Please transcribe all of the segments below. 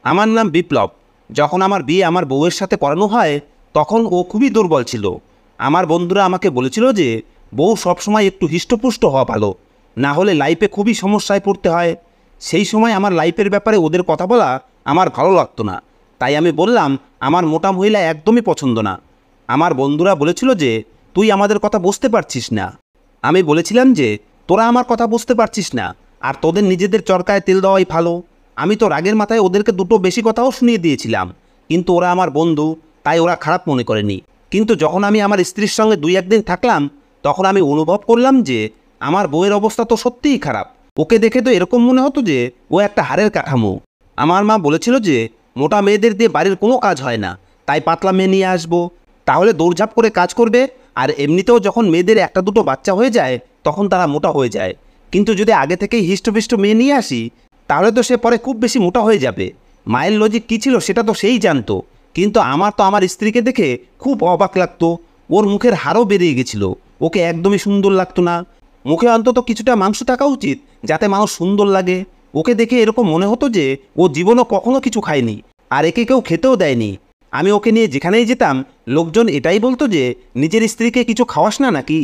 আমার নাম বিপ্লব। যখন আমার বিয়ে আমার বউয়ের সাথে করানো হয় তখন ও খুবই দুর্বল ছিল। আমার বন্ধুরা আমাকে বলেছিল যে বউ সবসময় একটু হৃষ্টপুষ্ট হওয়া ভালো, না হলে লাইফে খুবই সমস্যায় পড়তে হয়। সেই সময় আমার লাইফের ব্যাপারে ওদের কথা বলা আমার ভালো লাগতো না, তাই আমি বললাম আমার মোটা মহিলা একদমই পছন্দ না। আমার বন্ধুরা বলেছিল যে তুই আমাদের কথা বুঝতে পারছিস না। আমি বলেছিলাম যে তোরা আমার কথা বুঝতে পারছিস না, আর তোদের নিজেদের চরকায় তেল দেওয়াই ভালো। আমি তো রাগের মাথায় ওদেরকে দুটো বেশি কথাও শুনিয়ে দিয়েছিলাম, কিন্তু ওরা আমার বন্ধু, তাই ওরা খারাপ মনে করেনি। কিন্তু যখন আমি আমার স্ত্রীর সঙ্গে 2-1 দিন থাকলাম তখন আমি অনুভব করলাম যে আমার বউয়ের অবস্থা তো সত্যিই খারাপ। ওকে দেখে তো এরকম মনে হতো যে ও একটা হাড়ের কাঠামো। আমার মা বলেছিল যে মোটা মেয়েদের দিয়ে বাড়ির কোনো কাজ হয় না, তাই পাতলা মেয়ে নিয়ে আসবো, তাহলে দৌড়ঝাঁপ করে কাজ করবে। আর এমনিতেও যখন মেয়েদের একটা দুটো বাচ্চা হয়ে যায় তখন তারা মোটা হয়ে যায়, কিন্তু যদি আগে থেকেই হিষ্টপিষ্ট মেয়ে নিয়ে আসি তাহলে তো সে পরে খুব বেশি মোটা হয়ে যাবে। মায়ের লজিক কী ছিল সেটা তো সেই জানতো, কিন্তু আমার তো আমার স্ত্রীকে দেখে খুব অবাক লাগতো। ওর মুখের হাড়ও বেরিয়ে গেছিল, ওকে একদমই সুন্দর লাগতো না। মুখে অন্তত কিছুটা মাংস থাকা উচিত যাতে মানুষ সুন্দর লাগে। ওকে দেখে এরকম মনে হতো যে ও জীবনও কখনো কিছু খায়নি, আর একে কেউ খেতেও দেয়নি। আমি ওকে নিয়ে যেখানেই যেতাম লোকজন এটাই বলতো যে নিজের স্ত্রীকে কিছু খাওয়াস না নাকি।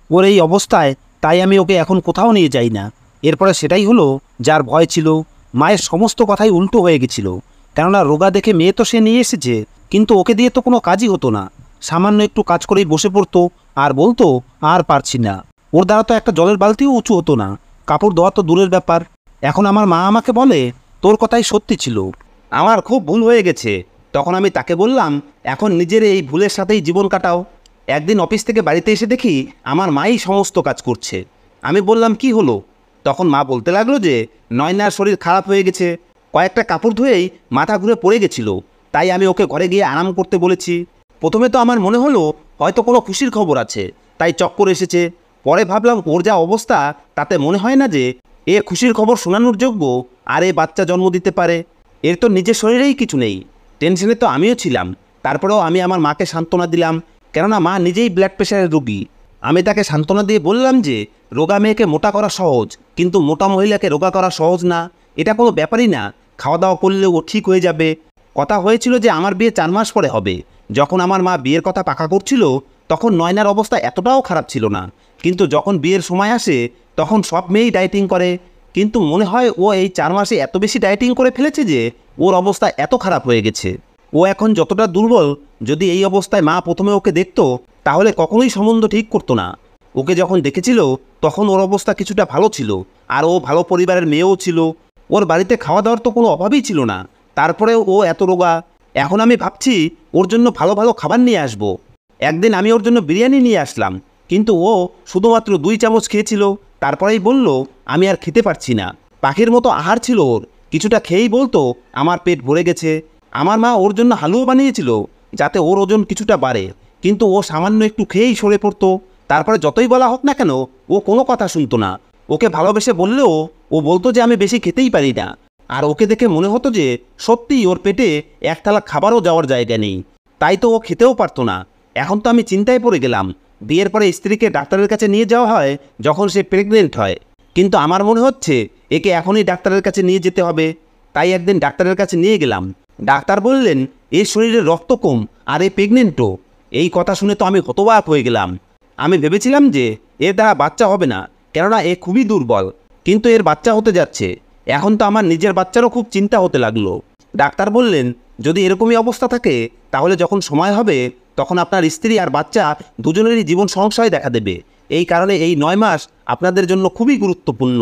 ওর এই অবস্থায় তাই আমি ওকে এখন কোথাও নিয়ে যাই না। এরপরে সেটাই হলো যার ভয় ছিল। মায়ের সমস্ত কথাই উল্টো হয়ে গেছিল, কেননা রোগা দেখে মেয়ে তো সে নিয়ে এসেছে, কিন্তু ওকে দিয়ে তো কোনো কাজই হতো না। সামান্য একটু কাজ করেই বসে পড়তো আর বলতো আর পারছি না। ওর দ্বারা তো একটা জলের বালতিও উঁচু হতো না, কাপড় ধোয়া তো দূরের ব্যাপার। এখন আমার মা আমাকে বলে তোর কথাই সত্যি ছিল, আমার খুব ভুল হয়ে গেছে। তখন আমি তাকে বললাম এখন নিজের এই ভুলের সাথেই জীবন কাটাও। একদিন অফিস থেকে বাড়িতে এসে দেখি আমার মাই সমস্ত কাজ করছে। আমি বললাম কি হলো? তখন মা বলতে লাগলো যে নয়নার শরীর খারাপ হয়ে গেছে, কয়েকটা কাপড় ধুয়েই মাথা ঘুরে পড়ে গেছিল, তাই আমি ওকে ঘরে গিয়ে আরাম করতে বলেছি। প্রথমে তো আমার মনে হলো হয়তো কোনো খুশির খবর আছে, তাই চক্কর এসেছে। পরে ভাবলাম ওর যা অবস্থা তাতে মনে হয় না যে এ খুশির খবর শোনানোর যোগ্য, আর এ বাচ্চা জন্ম দিতে পারে। এর তো নিজের শরীরেই কিছু নেই। টেনশনে তো আমিও ছিলাম। তারপরেও আমি আমার মাকে সান্ত্বনা দিলাম, কেননা মা নিজেই ব্লাড প্রেশারের রোগী। আমি তাকে সান্ত্বনা দিয়ে বললাম যে রোগা মেয়েকে মোটা করা সহজ, কিন্তু মোটা মহিলাকে রোগা করা সহজ না। এটা কোনো ব্যাপারই না, খাওয়া দাওয়া করলেও ও ঠিক হয়ে যাবে। কথা হয়েছিল যে আমার বিয়ে 4 মাস পরে হবে। যখন আমার মা বিয়ের কথা পাকা করছিল তখন নয়নার অবস্থা এতটাও খারাপ ছিল না, কিন্তু যখন বিয়ের সময় আসে তখন সব মেয়েই ডায়েটিং করে। কিন্তু মনে হয় ও এই 4 মাসে এত বেশি ডায়েটিং করে ফেলেছে যে ওর অবস্থা এত খারাপ হয়ে গেছে। ও এখন যতটা দুর্বল, যদি এই অবস্থায় মা প্রথমে ওকে দেখতো তাহলে কখনোই সম্বন্ধ ঠিক করতো না। ওকে যখন দেখেছিল তখন ওর অবস্থা কিছুটা ভালো ছিল, আর ও ভালো পরিবারের মেয়েও ছিল। ওর বাড়িতে খাওয়া দাওয়ার তো কোনো অভাবই ছিল না, তারপরেও ও এত রোগা। এখন আমি ভাবছি ওর জন্য ভালো ভালো খাবার নিয়ে আসব। একদিন আমি ওর জন্য বিরিয়ানি নিয়ে আসলাম, কিন্তু ও শুধুমাত্র 2 চামচ খেয়েছিল, তারপরেই বলল আমি আর খেতে পারছি না। পাখির মতো আহার ছিল ওর, কিছুটা খেয়েই বলতো আমার পেট ভরে গেছে। আমার মা ওর জন্য হালুয়া বানিয়েছিল যাতে ওর ওজন কিছুটা বাড়ে, কিন্তু ও সামান্য একটু খেয়েই সরে পড়তো। তারপরে যতই বলা হোক না কেন ও কোনো কথা শুনতো না। ওকে ভালোবেসে বললেও ও বলতো যে আমি বেশি খেতেই পারি না। আর ওকে দেখে মনে হতো যে সত্যিই ওর পেটে এক থালা খাবারও যাওয়ার জায়গা নেই, তাই তো ও খেতেও পারতো না। এখন তো আমি চিন্তায় পড়ে গেলাম। বিয়ের পরে স্ত্রীকে ডাক্তারের কাছে নিয়ে যাওয়া হয় যখন সে প্রেগনেন্ট হয়, কিন্তু আমার মনে হচ্ছে একে এখনই ডাক্তারের কাছে নিয়ে যেতে হবে। তাই একদিন ডাক্তারের কাছে নিয়ে গেলাম। ডাক্তার বললেন এর শরীরে রক্ত কম আর এ প্রেগনেন্টও। এই কথা শুনে তো আমি হতবাক হয়ে গেলাম। আমি ভেবেছিলাম যে এর দ্বারা বাচ্চা হবে না, কেননা এ খুবই দুর্বল, কিন্তু এর বাচ্চা হতে যাচ্ছে। এখন তো আমার নিজের বাচ্চারও খুব চিন্তা হতে লাগলো। ডাক্তার বললেন যদি এরকমই অবস্থা থাকে তাহলে যখন সময় হবে তখন আপনার স্ত্রী আর বাচ্চা দুজনেরই জীবন সংশয় দেখা দেবে। এই কারণে এই 9 মাস আপনাদের জন্য খুবই গুরুত্বপূর্ণ।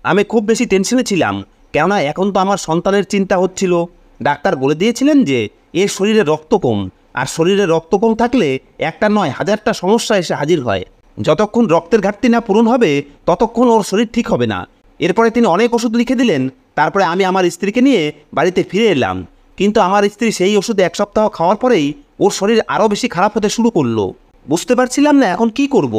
আমি খুব বেশি টেনশনে ছিলাম, কেননা এখন তো আমার সন্তানের চিন্তা হচ্ছিল। ডাক্তার বলে দিয়েছিলেন যে এর শরীরে রক্ত কম, আর শরীরে রক্ত কম থাকলে একটা নয় হাজারটা সমস্যা এসে হাজির হয়। যতক্ষণ রক্তের ঘাটতি না পূরণ হবে ততক্ষণ ওর শরীর ঠিক হবে না। এরপরে তিনি অনেক ওষুধ লিখে দিলেন। তারপরে আমি আমার স্ত্রীকে নিয়ে বাড়িতে ফিরে এলাম, কিন্তু আমার স্ত্রী সেই ওষুধ 1 সপ্তাহ খাওয়ার পরেই ওর শরীর আরও বেশি খারাপ হতে শুরু করলো। বুঝতে পারছিলাম না এখন কি করব।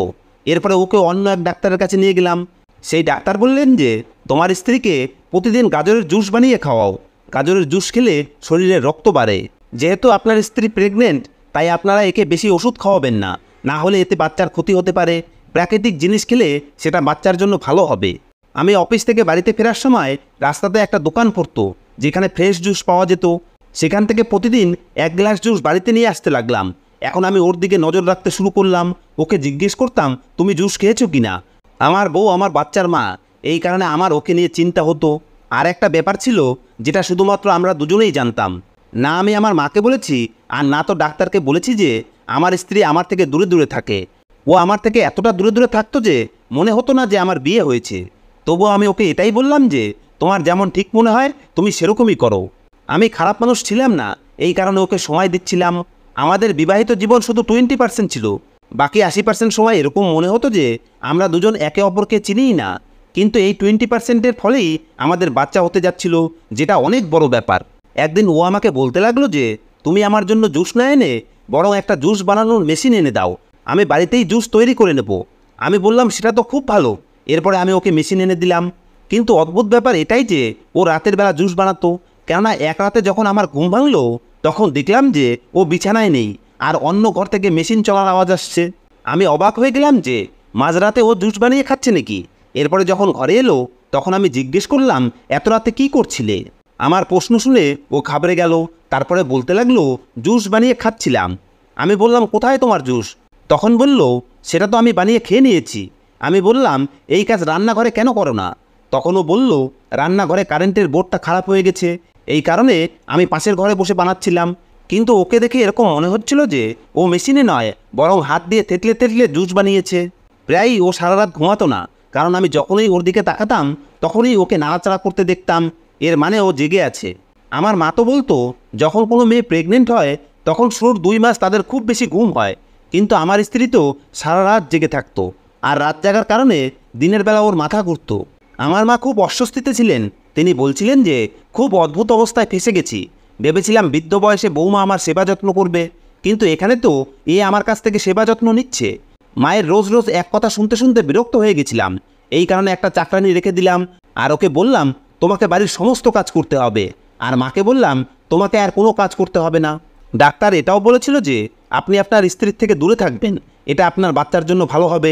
এরপরে ওকে অন্য এক ডাক্তারের কাছে নিয়ে গেলাম। সেই ডাক্তার বললেন যে তোমার স্ত্রীকে প্রতিদিন গাজরের জুস বানিয়ে খাওয়াও। গাজরের জুস খেলে শরীরে রক্ত বাড়ে। যেহেতু আপনার স্ত্রী প্রেগনেন্ট তাই আপনারা একে বেশি ওষুধ খাওয়াবেন না, না হলে এতে বাচ্চার ক্ষতি হতে পারে। প্রাকৃতিক জিনিস খেলে সেটা বাচ্চার জন্য ভালো হবে। আমি অফিস থেকে বাড়িতে ফেরার সময় রাস্তাতে একটা দোকান পড়তো যেখানে ফ্রেশ জুস পাওয়া যেত। সেখান থেকে প্রতিদিন 1 গ্লাস জুস বাড়িতে নিয়ে আসতে লাগলাম। এখন আমি ওর দিকে নজর রাখতে শুরু করলাম। ওকে জিজ্ঞেস করতাম, তুমি জুস খেয়েছো কিনা? আমার বউ আমার বাচ্চার মা, এই কারণে আমার ওকে নিয়ে চিন্তা হতো। আর একটা ব্যাপার ছিল যেটা শুধুমাত্র আমরা দুজনেই জানতাম। না আমি আমার মাকে বলেছি, আর না তো ডাক্তারকে বলেছি যে আমার স্ত্রী আমার থেকে দূরে দূরে থাকে। ও আমার থেকে এতটা দূরে দূরে থাকতো যে মনে হতো না যে আমার বিয়ে হয়েছে। তবুও আমি ওকে এটাই বললাম যে তোমার যেমন ঠিক মনে হয় তুমি সেরকমই করো। আমি খারাপ মানুষ ছিলাম না, এই কারণে ওকে সময় দিচ্ছিলাম। আমাদের বিবাহিত জীবন শুধু 20% ছিল, বাকি 80% সময় এরকম মনে হতো যে আমরা দুজন একে অপরকে চিনিই না। কিন্তু এই 20%-এর ফলেই আমাদের বাচ্চা হতে যাচ্ছিল, যেটা অনেক বড় ব্যাপার। একদিন ও আমাকে বলতে লাগলো যে তুমি আমার জন্য জুস না এনে বরং একটা জুস বানানোর মেশিন এনে দাও, আমি বাড়িতেই জুস তৈরি করে নেব। আমি বললাম সেটা তো খুব ভালো। এরপরে আমি ওকে মেশিন এনে দিলাম। কিন্তু অদ্ভুত ব্যাপার এটাই যে ও রাতের বেলা জুস বানাতো। কেননা এক রাতে যখন আমার ঘুম ভাঙলো তখন দেখলাম যে ও বিছানায় নেই, আর অন্য ঘর থেকে মেশিন চলার আওয়াজ আসছে। আমি অবাক হয়ে গেলাম যে মাঝরাতে ও জুস বানিয়ে খাচ্ছে নাকি। এরপরে যখন ঘরে এলো তখন আমি জিজ্ঞেস করলাম, এত রাতে কী করছিলে? আমার প্রশ্ন শুনে ও ঘাবড়ে গেল। তারপরে বলতে লাগলো, জুস বানিয়ে খাচ্ছিলাম। আমি বললাম, কোথায় তোমার জুস? তখন বলল, সেটা তো আমি বানিয়ে খেয়ে নিয়েছি। আমি বললাম, এই কাজ রান্নাঘরে কেন করো না? তখন ও বলল, রান্নাঘরে কারেন্টের বোর্ডটা খারাপ হয়ে গেছে, এই কারণে আমি পাশের ঘরে বসে বানাচ্ছিলাম। কিন্তু ওকে দেখে এরকম মনে হচ্ছিল যে ও মেশিনে নয় বরং হাত দিয়ে থেতলে থেতলে জুস বানিয়েছে। প্রায়ই ও সারা রাত ঘুমাতো না, কারণ আমি যখনই ওর দিকে তাকাতাম তখনই ওকে নাড়াচাড়া করতে দেখতাম। এর মানে ও জেগে আছে। আমার মা তো বলতো, যখন কোনো মেয়ে প্রেগনেন্ট হয় তখন শুরুর 2 মাস তাদের খুব বেশি ঘুম হয়। কিন্তু আমার স্ত্রী তো সারা রাত জেগে থাকতো, আর রাত জাগার কারণে দিনের বেলা ওর মাথা ঘুরতো। আমার মা খুব অস্বস্তিতে ছিলেন। তিনি বলছিলেন যে খুব অদ্ভুত অবস্থায় ফেসে গেছি। ভেবেছিলাম বৃদ্ধ বয়সে বৌমা আমার সেবা যত্ন করবে, কিন্তু এখানে তো এ আমার কাছ থেকে সেবা যত্ন নিচ্ছে। মায়ের রোজ রোজ এক কথা শুনতে শুনতে বিরক্ত হয়ে গেছিলাম। এই কারণে একটা চাকরানি রেখে দিলাম, আর ওকে বললাম তোমাকে বাড়ির সমস্ত কাজ করতে হবে। আর মাকে বললাম তোমাকে আর কোনো কাজ করতে হবে না। ডাক্তার এটাও বলেছিল যে আপনি আপনার স্ত্রীর থেকে দূরে থাকবেন, এটা আপনার বাচ্চার জন্য ভালো হবে।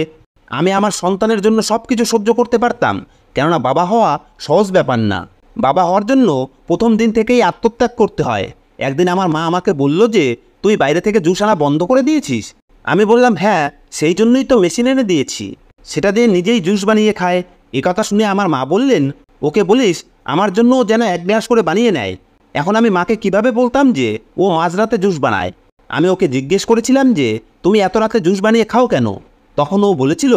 আমি আমার সন্তানের জন্য সব কিছু সহ্য করতে পারতাম, কেননা বাবা হওয়া সহজ ব্যাপার না। বাবা হওয়ার জন্য প্রথম দিন থেকেই আত্মত্যাগ করতে হয়। একদিন আমার মা আমাকে বলল যে তুই বাইরে থেকে জুস আনা বন্ধ করে দিয়েছিস। আমি বললাম, হ্যাঁ, সেই জন্যই তো মেশিন এনে দিয়েছি, সেটা দিয়ে নিজেই জুস বানিয়ে খায়। এ কথা শুনে আমার মা বললেন, ওকে বলিস আমার জন্য যেন 1 গ্লাস করে বানিয়ে নেয়। এখন আমি মাকে কিভাবে বলতাম যে ও মাঝরাতে জুস বানায়? আমি ওকে জিজ্ঞেস করেছিলাম যে তুমি এত রাতে জুস বানিয়ে খাও কেন? তখন ও বলেছিল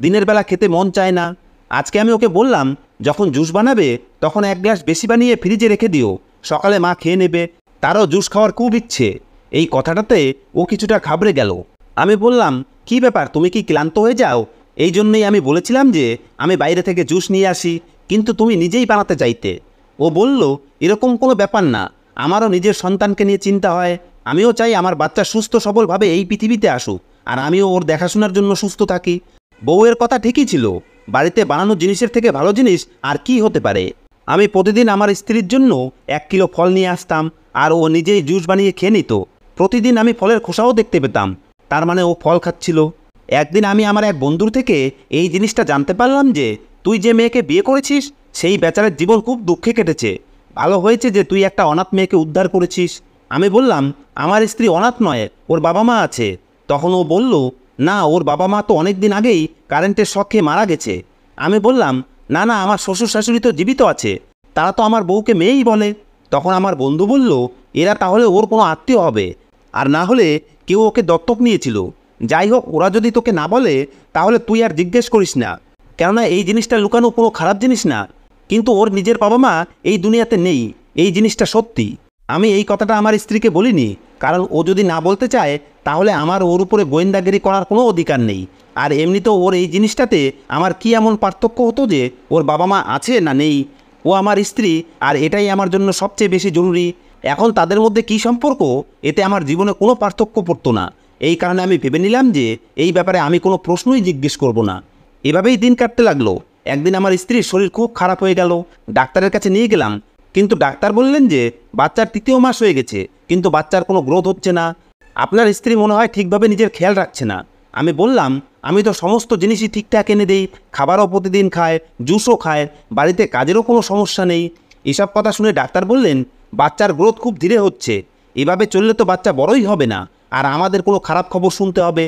দিনের বেলা খেতে মন চায় না। আজকে আমি ওকে বললাম, যখন জুস বানাবে তখন 1 গ্লাস বেশি বানিয়ে ফ্রিজে রেখে দিও, সকালে মা খেয়ে নেবে, তারও জুস খাওয়ার খুব ইচ্ছে। এই কথাটাতে ও কিছুটা ঘাবড়ে গেল। আমি বললাম, কি ব্যাপার, তুমি কি ক্লান্ত হয়ে যাও? এই জন্যই আমি বলেছিলাম যে আমি বাইরে থেকে জুস নিয়ে আসি, কিন্তু তুমি নিজেই বানাতে চাইতে। ও বলল, এরকম কোনো ব্যাপার না, আমারও নিজের সন্তানকে নিয়ে চিন্তা হয়। আমিও চাই আমার বাচ্চা সুস্থ সবলভাবে এই পৃথিবীতে আসুক, আর আমিও ওর দেখাশোনার জন্য সুস্থ থাকি। বউয়ের কথা ঠিকই ছিল, বাড়িতে বানানো জিনিসের থেকে ভালো জিনিস আর কি হতে পারে। আমি প্রতিদিন আমার স্ত্রীর জন্য 1 কিলো ফল নিয়ে আসতাম, আর ও নিজেই জুস বানিয়ে খেয়ে নিত। প্রতিদিন আমি ফলের খোসাও দেখতে পেতাম, তার মানে ও ফল খাচ্ছিল। একদিন আমি আমার এক বন্ধুর থেকে এই জিনিসটা জানতে পারলাম যে তুই যে মেয়েকে বিয়ে করেছিস সেই বেচারার জীবন খুব দুঃখে কেটেছে। ভালো হয়েছে যে তুই একটা অনাথ মেয়েকে উদ্ধার করেছিস। আমি বললাম, আমার স্ত্রী অনাথ নয়, ওর বাবা মা আছে। তখন ও বলল, না, ওর বাবা মা তো অনেক দিন আগেই কারেন্টের শক খেয়ে মারা গেছে। আমি বললাম, না না, আমার শ্বশুর শাশুড়ি তো জীবিত আছে, তারা তো আমার বউকে মেয়েই বলে। তখন আমার বন্ধু বলল, এরা তাহলে ওর কোনো আত্মীয় হবে, আর না হলে কেউ ওকে দত্তক নিয়েছিল। যাই হোক, ওরা যদি তোকে না বলে তাহলে তুই আর জিজ্ঞেস করিস না, কেননা এই জিনিসটা লুকানো কোনো খারাপ জিনিস না। কিন্তু ওর নিজের বাবা মা এই দুনিয়াতে নেই, এই জিনিসটা সত্যি। আমি এই কথাটা আমার স্ত্রীকে বলিনি, কারণ ও যদি না বলতে চায় তাহলে আমার ওর উপরে গোয়েন্দাগিরি করার কোনো অধিকার নেই। আর এমনিতেও ওর এই জিনিসটাতে আমার কি এমন পার্থক্য হতো যে ওর বাবা মা আছে না নেই? ও আমার স্ত্রী, আর এটাই আমার জন্য সবচেয়ে বেশি জরুরি। এখন তাদের মধ্যে কী সম্পর্ক, এতে আমার জীবনে কোনো পার্থক্য পড়তো না। এই কারণে আমি ভেবে নিলাম যে এই ব্যাপারে আমি কোনো প্রশ্নই জিজ্ঞেস করব না। এভাবেই দিন কাটতে লাগলো। একদিন আমার স্ত্রীর শরীর খুব খারাপ হয়ে গেল, ডাক্তারের কাছে নিয়ে গেলাম, কিন্তু ডাক্তার বললেন যে বাচ্চার 3য় মাস হয়ে গেছে, কিন্তু বাচ্চার কোনো গ্রোথ হচ্ছে না। আপনার স্ত্রী মনে হয় ঠিকভাবে নিজের খেয়াল রাখছে না। আমি বললাম, আমি তো সমস্ত জিনিসই ঠিকঠাক এনে দিই, খাবারও প্রতিদিন খায়, জুসও খায়, বাড়িতে কাজেরও কোনো সমস্যা নেই। এসব কথা শুনে ডাক্তার বললেন, বাচ্চার গ্রোথ খুব ধীরে হচ্ছে, এভাবে চললে তো বাচ্চা বড়ই হবে না, আর আমাদের কোনো খারাপ খবর শুনতে হবে।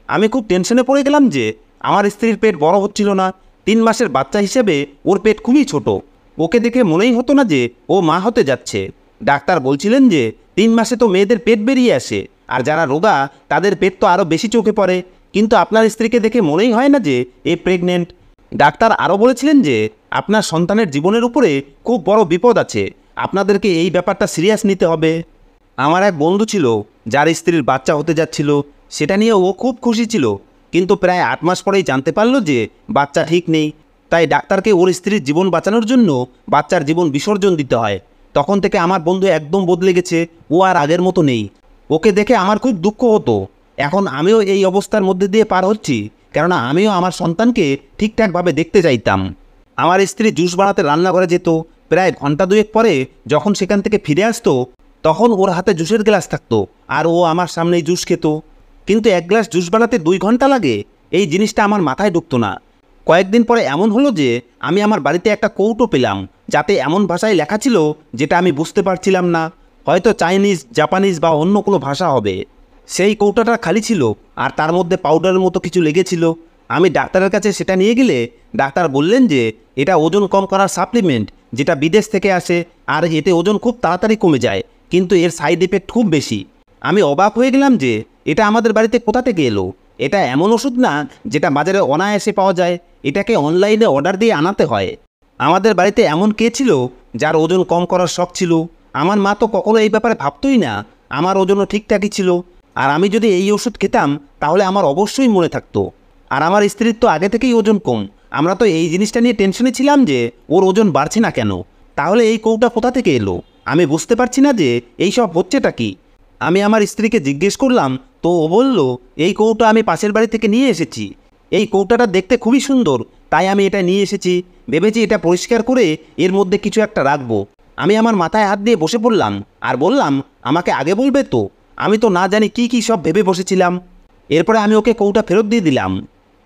আমি খুব টেনশনে পড়ে গেলাম যে আমার স্ত্রীর পেট বড় হচ্ছিল না। 3 মাসের বাচ্চা হিসেবে ওর পেট খুবই ছোট, ওকে দেখে মনেই হতো না যে ও মা হতে যাচ্ছে। ডাক্তার বলছিলেন যে 3 মাসে তো মেয়েদের পেট বেরিয়ে আসে, আর যারা রোগা তাদের পেট তো আরও বেশি চোখে পড়ে, কিন্তু আপনার স্ত্রীকে দেখে মনেই হয় না যে এ প্রেগনেন্ট। ডাক্তার আরও বলেছিলেন যে আপনার সন্তানের জীবনের উপরে খুব বড় বিপদ আছে, আপনাদেরকে এই ব্যাপারটা সিরিয়াস নিতে হবে। আমার এক বন্ধু ছিল যার স্ত্রীর বাচ্চা হতে যাচ্ছিল, সেটা নিয়ে ও খুব খুশি ছিল, কিন্তু প্রায় 8 মাস পরেই জানতে পারলো যে বাচ্চা ঠিক নেই। তাই ডাক্তারকে ওর স্ত্রীর জীবন বাঁচানোর জন্য বাচ্চার জীবন বিসর্জন দিতে হয়। তখন থেকে আমার বন্ধু একদম বদলে গেছে, ও আর আগের মতো নেই। ওকে দেখে আমার খুব দুঃখ হতো। এখন আমিও এই অবস্থার মধ্যে দিয়ে পার হচ্ছি, কেননা আমিও আমার সন্তানকে ঠিকঠাকভাবে দেখতে চাইতাম। আমার স্ত্রী জুস বানাতে রান্নাঘরে যেত, প্রায় ঘন্টা 2 পরে যখন সেখান থেকে ফিরে আসতো তখন ওর হাতে জুসের গ্লাস থাকতো, আর ও আমার সামনেই জুস খেত। কিন্তু 1 গ্লাস জুস বানাতে 2 ঘন্টা লাগে, এই জিনিসটা আমার মাথায় ঢুকতো না। কয়েকদিন পরে এমন হলো যে আমি আমার বাড়িতে একটা কৌটো পেলাম, যাতে এমন ভাষায় লেখা ছিল যেটা আমি বুঝতে পারছিলাম না, হয়তো চাইনিজ, জাপানিজ বা অন্য কোনো ভাষা হবে। সেই কৌটাটা খালি ছিল, আর তার মধ্যে পাউডারের মতো কিছু লেগেছিল। আমি ডাক্তারের কাছে সেটা নিয়ে গেলে ডাক্তার বললেন যে এটা ওজন কম করার সাপ্লিমেন্ট, যেটা বিদেশ থেকে আসে, আর এতে ওজন খুব তাড়াতাড়ি কমে যায়, কিন্তু এর সাইড এফেক্ট খুব বেশি। আমি অবাক হয়ে গেলাম যে এটা আমাদের বাড়িতে কোথা থেকে এলো। এটা এমন ওষুধ না যেটা বাজারে অনায়াসে পাওয়া যায়, এটাকে অনলাইনে অর্ডার দিয়ে আনাতে হয়। আমাদের বাড়িতে এমন কে ছিল যার ওজন কম করার শখ ছিল? আমার মা তো কখনো এই ব্যাপারে ভাবতই না। আমার ওজনও ঠিকঠাকই ছিল, আর আমি যদি এই ওষুধ খেতাম তাহলে আমার অবশ্যই মনে থাকতো। আর আমার স্ত্রীর তো আগে থেকেই ওজন কম, আমরা তো এই জিনিসটা নিয়ে টেনশনে ছিলাম যে ওর ওজন বাড়ছে না কেন। তাহলে এই কৌটা কোথা থেকে এলো? আমি বুঝতে পারছি না যে এই সব হচ্ছেটা কি। আমি আমার স্ত্রীকে জিজ্ঞেস করলাম, তো ও বলল, এই কৌটা আমি পাশের বাড়ি থেকে নিয়ে এসেছি। এই কৌটাটা দেখতে খুবই সুন্দর, তাই আমি এটা নিয়ে এসেছি, ভেবেছি এটা পরিষ্কার করে এর মধ্যে কিছু একটা রাখবো। আমি আমার মাথায় হাত দিয়ে বসে পড়লাম আর বললাম, আমাকে আগে বলবে তো, আমি তো না জানি কি কি সব ভেবে বসেছিলাম। এরপরে আমি ওকে কৌটা ফেরত দিয়ে দিলাম।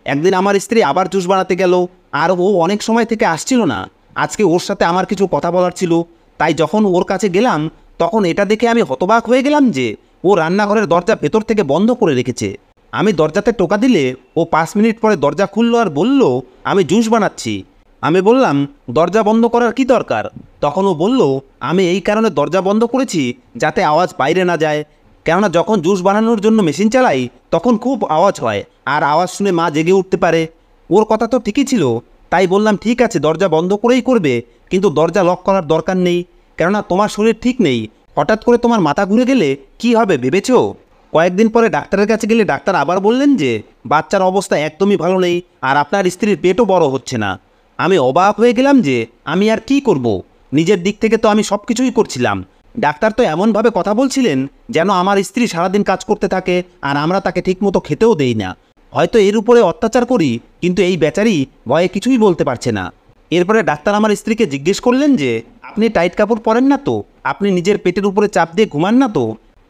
একদিন আমার স্ত্রী আবার জুস বানাতে গেল, আর ও অনেক সময় থেকে আসছিল না। আজকে ওর সাথে আমার কিছু কথা বলার ছিল, তাই যখন ওর কাছে গেলাম তখন এটা দেখে আমি হতবাক হয়ে গেলাম যে ও রান্নাঘরের দরজা ভেতর থেকে বন্ধ করে রেখেছে। আমি দরজাতে টোকা দিলে ও 5 মিনিট পরে দরজা খুললো আর বলল, আমি জুস বানাচ্ছি। আমি বললাম, দরজা বন্ধ করার কি দরকার? তখন ও বলল, আমি এই কারণে দরজা বন্ধ করেছি যাতে আওয়াজ বাইরে না যায়, কেননা যখন জুস বানানোর জন্য মেশিন চালাই তখন খুব আওয়াজ হয়, আর আওয়াজ শুনে মা জেগে উঠতে পারে। ওর কথা তো ঠিকই ছিল, তাই বললাম, ঠিক আছে দরজা বন্ধ করেই করবে, কিন্তু দরজা লক করার দরকার নেই, কেননা তোমার শরীর ঠিক নেই, হঠাৎ করে তোমার মাথা ঘুরে গেলে কি হবে ভেবেছো? কয়েকদিন পরে ডাক্তারের কাছে গেলে ডাক্তার আবার বললেন যে বাচ্চার অবস্থা একদমই ভালো নেই, আর আপনার স্ত্রীর পেটও বড় হচ্ছে না। আমি অবাক হয়ে গেলাম যে আমি আর কি করব। নিজের দিক থেকে তো আমি সব কিছুই করছিলাম। ডাক্তার তো এমনভাবে কথা বলছিলেন যেন আমার স্ত্রী সারাদিন কাজ করতে থাকে আর আমরা তাকে ঠিকমতো খেতেও দেই না। হয়তো এর উপরে অত্যাচার করি, কিন্তু এই বেচারি ভয়ে কিছুই বলতে পারছে না। এরপরে ডাক্তার আমার স্ত্রীকে জিজ্ঞেস করলেন যে আপনি টাইট কাপড় পরেন না তো? আপনি নিজের পেটের উপরে চাপ দিয়ে ঘুমান না তো?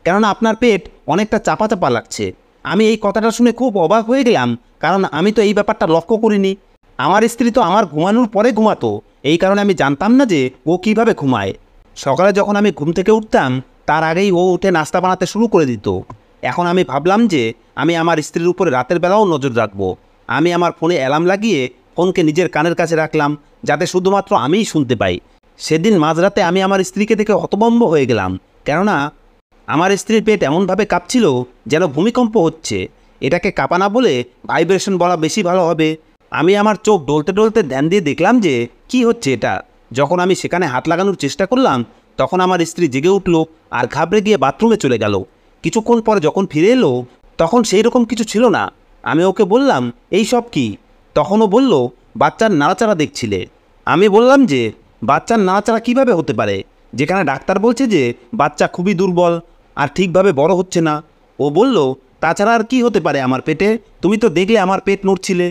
কেননা আপনার পেট অনেকটা চাপা চাপা লাগছে। আমি এই কথাটা শুনে খুব অবাক হয়ে গেলাম, কারণ আমি তো এই ব্যাপারটা লক্ষ্য করিনি। আমার স্ত্রী তো আমার ঘুমানোর পরে ঘুমাতো, এই কারণে আমি জানতাম না যে ও কিভাবে ঘুমায়। সকালে যখন আমি ঘুম থেকে উঠতাম তার আগেই ও উঠে নাস্তা বানাতে শুরু করে দিত। এখন আমি ভাবলাম যে আমি আমার স্ত্রীর উপরে রাতের বেলাও নজর রাখবো। আমি আমার ফোনে অ্যালার্ম লাগিয়ে ফোনকে নিজের কানের কাছে রাখলাম, যাতে শুধুমাত্র আমিই শুনতে পাই। সেদিন মাঝরাতে আমি আমার স্ত্রীকে দেখে হতভম্ব হয়ে গেলাম, কেননা আমার স্ত্রীর পেট এমনভাবে কাঁপছিল যেন ভূমিকম্প হচ্ছে। এটাকে কাঁপা না বলে ভাইব্রেশন বলা বেশি ভালো হবে। আমি আমার চোখ ডলতে ডলতে ধ্যান দিয়ে দেখলাম যে কি হচ্ছে এটা। যখন আমি সেখানে হাত লাগানোর চেষ্টা করলাম তখন আমার স্ত্রী জেগে উঠল আর ঘাবড়ে গিয়ে বাথরুমে চলে গেল। কিছুক্ষণ পরে যখন ফিরে এলো তখন সেই রকম কিছু ছিল না। আমি ওকে বললাম, এই সব কি? তখনও বলল, বাচ্চার নাড়াচাড়া দেখছিলে। আমি বললাম যে বাচ্চার নাড়াচাড়া কিভাবে হতে পারে, যেখানে ডাক্তার বলছে যে বাচ্চা খুবই দুর্বল আর ঠিকভাবে বড় হচ্ছে না। ও বলল, তাছাড়া আর কি হতে পারে আমার পেটে? তুমি তো দেখলে আমার পেট নড়ছিলে।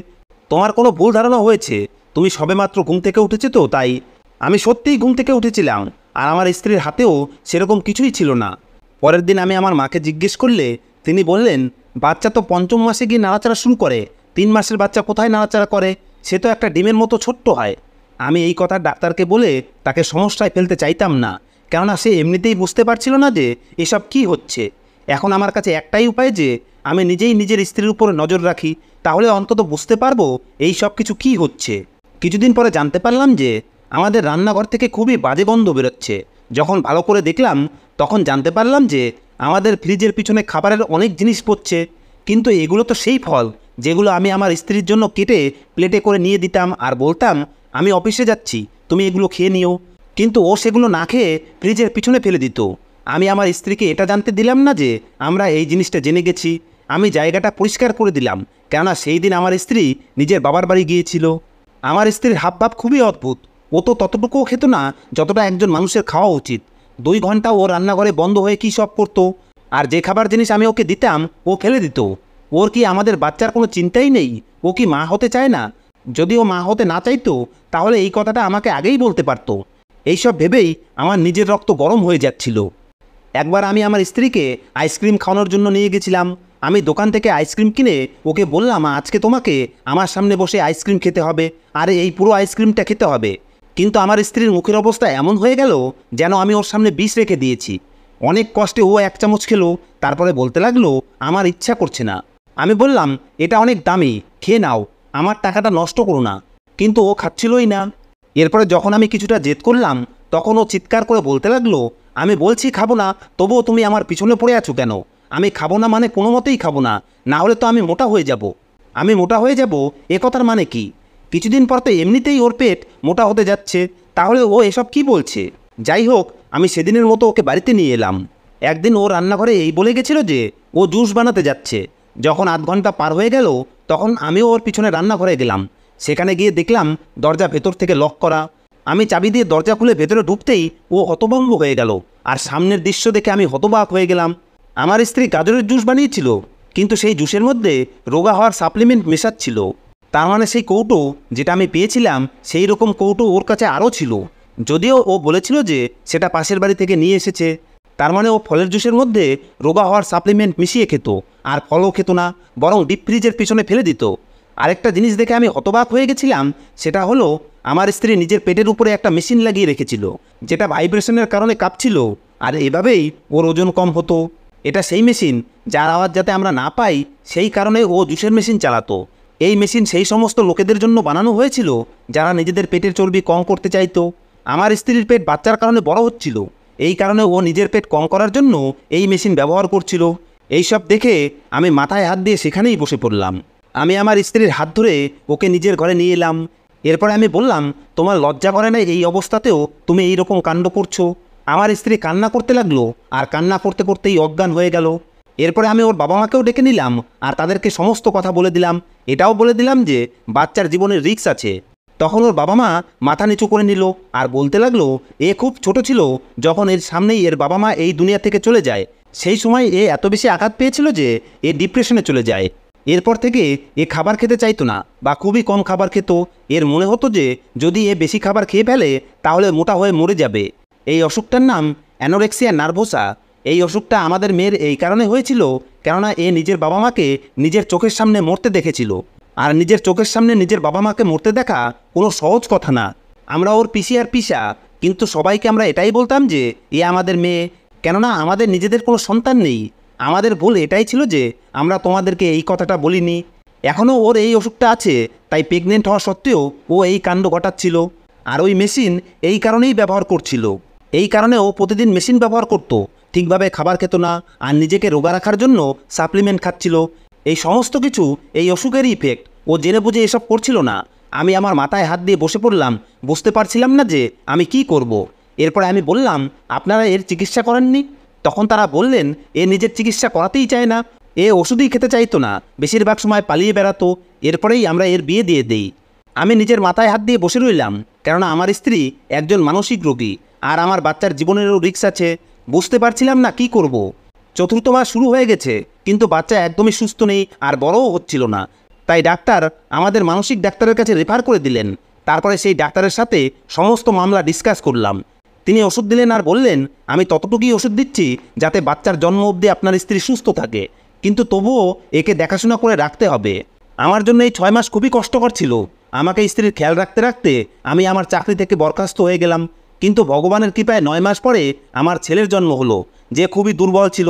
তোমার কোনো ভুল ধারণা হয়েছে, তুমি সবেমাত্র ঘুম থেকে উঠেছে তো তাই। আমি সত্যিই ঘুম থেকে উঠেছিলাম, আর আমার স্ত্রীর হাতেও সেরকম কিছুই ছিল না। পরের দিন আমি আমার মাকে জিজ্ঞেস করলে তিনি বললেন, বাচ্চা তো 5ম মাসে গিয়ে নাড়াচাড়া শুরু করে, 3 মাসের বাচ্চা কোথায় নাড়াচাড়া করে? সে তো একটা ডিমের মতো ছোট্ট হয়। আমি এই কথা ডাক্তারকে বলে তাকে সমস্যায় ফেলতে চাইতাম না, কেননা সে এমনিতেই বুঝতে পারছিল না যে এসব কি হচ্ছে। এখন আমার কাছে একটাই উপায় যে আমি নিজেই নিজের স্ত্রীর উপরে নজর রাখি, তাহলে অন্তত বুঝতে পারবো এই সব কিছু কী হচ্ছে। কিছুদিন পরে জানতে পারলাম যে আমাদের রান্নাঘর থেকে খুবই বাজে গন্ধ বেরোচ্ছে। যখন ভালো করে দেখলাম তখন জানতে পারলাম যে আমাদের ফ্রিজের পিছনে খাবারের অনেক জিনিস পড়ছে। কিন্তু এগুলো তো সেই ফল যেগুলো আমি আমার স্ত্রীর জন্য কেটে প্লেটে করে নিয়ে দিতাম আর বলতাম আমি অফিসে যাচ্ছি, তুমি এগুলো খেয়ে নিও। কিন্তু ও সেগুলো না খেয়ে ফ্রিজের পিছনে ফেলে দিত। আমি আমার স্ত্রীকে এটা জানতে দিলাম না যে আমরা এই জিনিসটা জেনে গেছি। আমি জায়গাটা পরিষ্কার করে দিলাম, কেননা সেই দিন আমার স্ত্রী নিজের বাবার বাড়ি গিয়েছিল। আমার স্ত্রীর হাবভাব খুবই অদ্ভুত। ও তো ততটুকুও খেত না যতটা একজন মানুষের খাওয়া উচিত। 2 ঘন্টা ও রান্নাঘরে বন্ধ হয়ে কী সব করতো, আর যে খাবার জিনিস আমি ওকে দিতাম ও ফেলে দিত। ওর কি আমাদের বাচ্চার কোনো চিন্তাই নেই? ও কি মা হতে চায় না? যদি ও মা হতে না চাইতো তাহলে এই কথাটা আমাকে আগেই বলতে পারতো। এইসব ভেবেই আমার নিজের রক্ত গরম হয়ে যাচ্ছিল। একবার আমি আমার স্ত্রীকে আইসক্রিম খাওয়ানোর জন্য নিয়ে গেছিলাম। আমি দোকান থেকে আইসক্রিম কিনে ওকে বললাম আজকে তোমাকে আমার সামনে বসে আইসক্রিম খেতে হবে, আর এই পুরো আইসক্রিমটা খেতে হবে। কিন্তু আমার স্ত্রীর মুখের অবস্থা এমন হয়ে গেল যেন আমি ওর সামনে বিষ রেখে দিয়েছি। অনেক কষ্টে ও 1 চামচ খেলো, তারপরে বলতে লাগলো আমার ইচ্ছা করছে না। আমি বললাম এটা অনেক দামি, খেয়ে নাও, আমার টাকাটা নষ্ট করো না। কিন্তু ও খাচ্ছিলই না। এরপরে যখন আমি কিছুটা জেদ করলাম তখন ও চিৎকার করে বলতে লাগলো আমি বলছি খাবো না, তবুও তুমি আমার পিছনে পড়ে আছো কেন? আমি খাবো না মানে কোনো মতেই খাবো না, না হলে তো আমি মোটা হয়ে যাব। আমি মোটা হয়ে যাব এ কথার মানে কি? কিছুদিন পর তো এমনিতেই ওর পেট মোটা হতে যাচ্ছে, তাহলে ও এসব কি বলছে? যাই হোক, আমি সেদিনের মতো ওকে বাড়িতে নিয়ে এলাম। একদিন ও রান্নাঘরে এই বলে গেছিল যে ও জুস বানাতে যাচ্ছে। যখন 8 ঘন্টা পার হয়ে গেল তখন আমিও ওর পিছনে রান্নাঘরে গেলাম। সেখানে গিয়ে দেখলাম দরজা ভেতর থেকে লক করা। আমি চাবি দিয়ে দরজা খুলে ভেতরে ঢুকতেই ও হতভম্ব হয়ে গেল, আর সামনের দৃশ্য দেখে আমি হতবাক হয়ে গেলাম। আমার স্ত্রী গাজরের জুস বানিয়েছিল, কিন্তু সেই জুসের মধ্যে রোগা হওয়ার সাপ্লিমেন্ট মেশাচ্ছিল। তার মানে সেই কৌটো যেটা আমি পেয়েছিলাম সেই রকম কৌটো ওর কাছে আরও ছিল, যদিও ও বলেছিল যে সেটা পাশের বাড়ি থেকে নিয়ে এসেছে। তার মানে ও ফলের জুসের মধ্যে রোগা হওয়ার সাপ্লিমেন্ট মিশিয়ে খেত, আর ফলও খেত না, বরং ডিপ ফ্রিজের পিছনে ফেলে দিত। আরেকটা জিনিস দেখে আমি হতবাক হয়ে গেছিলাম, সেটা হলো আমার স্ত্রী নিজের পেটের উপরে একটা মেশিন লাগিয়ে রেখেছিল, যেটা ভাইব্রেশনের কারণে কাঁপছিল, আর এভাবেই ওর ওজন কম হতো। এটা সেই মেশিন যার আওয়াজ যাতে আমরা না পাই সেই কারণে ও জুসের মেশিন চালাতো। এই মেশিন সেই সমস্ত লোকেদের জন্য বানানো হয়েছিল যারা নিজেদের পেটের চর্বি কম করতে চাইতো। আমার স্ত্রীর পেট বাচ্চার কারণে বড় হচ্ছিল, এই কারণে ও নিজের পেট কম করার জন্য এই মেশিন ব্যবহার করছিল। এইসব দেখে আমি মাথায় হাত দিয়ে সেখানেই বসে পড়লাম। আমি আমার স্ত্রীর হাত ধরে ওকে নিজের ঘরে নিয়ে এলাম। এরপরে আমি বললাম তোমার লজ্জা করে না এই অবস্থাতেও তুমি এই রকম কাণ্ড করছো? আমার স্ত্রী কান্না করতে লাগলো, আর কান্না করতে করতেই অজ্ঞান হয়ে গেল। এরপরে আমি ওর বাবা মাকেও ডেকে নিলাম, আর তাদেরকে সমস্ত কথা বলে দিলাম। এটাও বলে দিলাম যে বাচ্চার জীবনের রিস্ক আছে। তখন ওর বাবা মা মাথা নিচু করে নিল, আর বলতে লাগলো এ খুব ছোট ছিল যখন এর সামনেই এর বাবা মা এই দুনিয়া থেকে চলে যায়। সেই সময় এ এত বেশি আঘাত পেয়েছিল যে এ ডিপ্রেশনে চলে যায়। এরপর থেকে এ খাবার খেতে চাইতো না, বা খুবই কম খাবার খেত। এর মনে হতো যে যদি এ বেশি খাবার খেয়ে ফেলে তাহলে মোটা হয়ে মরে যাবে। এই অসুখটার নাম অ্যানোরেক্সিয়া নার্ভোসা। এই অসুখটা আমাদের মেয়ের এই কারণে হয়েছিল কেননা এ নিজের বাবা মাকে নিজের চোখের সামনে মরতে দেখেছিল, আর নিজের চোখের সামনে নিজের বাবা মাকে মরতে দেখা কোনো সহজ কথা না। আমরা ওর পিসি আর পিসা, কিন্তু সবাইকে আমরা এটাই বলতাম যে এ আমাদের মেয়ে, কেননা আমাদের নিজেদের কোনো সন্তান নেই। আমাদের ভুল এটাই ছিল যে আমরা তোমাদেরকে এই কথাটা বলিনি। এখনও ওর এই অসুখটা আছে, তাই প্রেগনেন্ট হওয়া সত্ত্বেও ও এই কাণ্ড ঘটাচ্ছিল। আর ওই মেশিন এই কারণেই ব্যবহার করছিল। এই কারণে ও প্রতিদিন মেশিন ব্যবহার করত, ঠিকভাবে খাবার খেত না, আর নিজেকে রোগা রাখার জন্য সাপ্লিমেন্ট খাচ্ছিল। এই সমস্ত কিছু এই অসুখেরই ইফেক্ট। ও জেনে বুঝে এসব করছিল না। আমি আমার মাথায় হাত দিয়ে বসে পড়লাম, বুঝতে পারছিলাম না যে আমি কি করব। এরপরে আমি বললাম আপনারা এর চিকিৎসা করেননি? তখন তারা বললেন এ নিজের চিকিৎসা করাতেই চায় না, এ ওষুধই খেতে চাইতো না, বেশিরভাগ সময় পালিয়ে বেড়াতো। এরপরেই আমরা এর বিয়ে দিয়ে দেই। আমি নিজের মাথায় হাত দিয়ে বসে রইলাম, কেননা আমার স্ত্রী একজন মানসিক রোগী, আর আমার বাচ্চার জীবনেরও রিস্ক আছে। বুঝতে পারছিলাম না কি করব। 4র্থ মাস শুরু হয়ে গেছে, কিন্তু বাচ্চা একদমই সুস্থ নেই, আর বড়ও হচ্ছিল না। তাই ডাক্তার আমাদের মানসিক ডাক্তারের কাছে রেফার করে দিলেন। তারপরে সেই ডাক্তারের সাথে সমস্ত মামলা ডিসকাস করলাম। তিনি ওষুধ দিলেন আর বললেন আমি ততটুকুই ওষুধ দিচ্ছি যাতে বাচ্চার জন্ম অবধি আপনার স্ত্রী সুস্থ থাকে, কিন্তু তবুও একে দেখাশোনা করে রাখতে হবে। আমার জন্য এই 6 মাস খুবই কষ্টকর ছিল। আমাকে স্ত্রীর খেয়াল রাখতে রাখতে আমি আমার চাকরি থেকে বরখাস্ত হয়ে গেলাম। কিন্তু ভগবানের কৃপায় 9 মাস পরে আমার ছেলের জন্ম হলো, যে খুবই দুর্বল ছিল।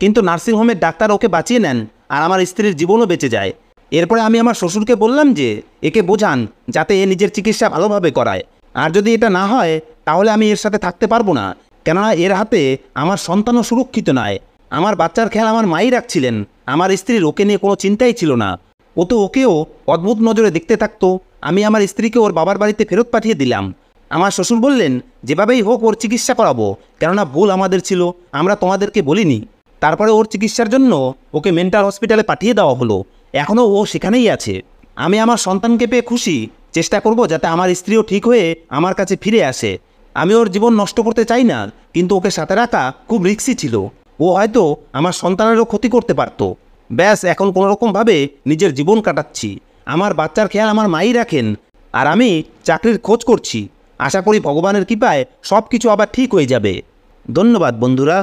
কিন্তু নার্সিংহোমের ডাক্তার ওকে বাঁচিয়ে নেন, আর আমার স্ত্রীর জীবনও বেঁচে যায়। এরপরে আমি আমার শ্বশুরকে বললাম যে একে বোঝান যাতে এ নিজের চিকিৎসা ভালোভাবে করায়, আর যদি এটা না হয় তাহলে আমি এর সাথে থাকতে পারবো না, কেননা এর হাতে আমার সন্তানও সুরক্ষিত নয়। আমার বাচ্চার খেয়াল আমার মাই রাখছিলেন, আমার স্ত্রীর ওকে নিয়ে কোনো চিন্তাই ছিল না। ও তো ওকেও অদ্ভুত নজরে দেখতে থাকতো। আমি আমার স্ত্রীকে ওর বাবার বাড়িতে ফেরত পাঠিয়ে দিলাম। আমার শ্বশুর বললেন যেভাবেই হোক ওর চিকিৎসা করাবো, কেননা ভুল আমাদের ছিল, আমরা তোমাদেরকে বলিনি। তারপরে ওর চিকিৎসার জন্য ওকে মেন্টাল হসপিটালে পাঠিয়ে দেওয়া হলো। এখনও ও সেখানেই আছে। আমি আমার সন্তানকে পেয়ে খুশি, চেষ্টা করব যাতে আমার স্ত্রীও ঠিক হয়ে আমার কাছে ফিরে আসে। আমি ওর জীবন নষ্ট করতে চাই না, কিন্তু ওকে সাথে রাখা খুব রিস্কি ছিল। ও হয়তো আমার সন্তানেরও ক্ষতি করতে পারত। ব্যাস, এখন কোনোরকমভাবে নিজের জীবন কাটাচ্ছি। আমার বাচ্চার খেয়াল আমার মাই রাখেন, আর আমি চাকরির খোঁজ করছি। আশা করি ভগবানের কৃপায় সব কিছু আবার ঠিক হয়ে যাবে। ধন্যবাদ বন্ধুরা।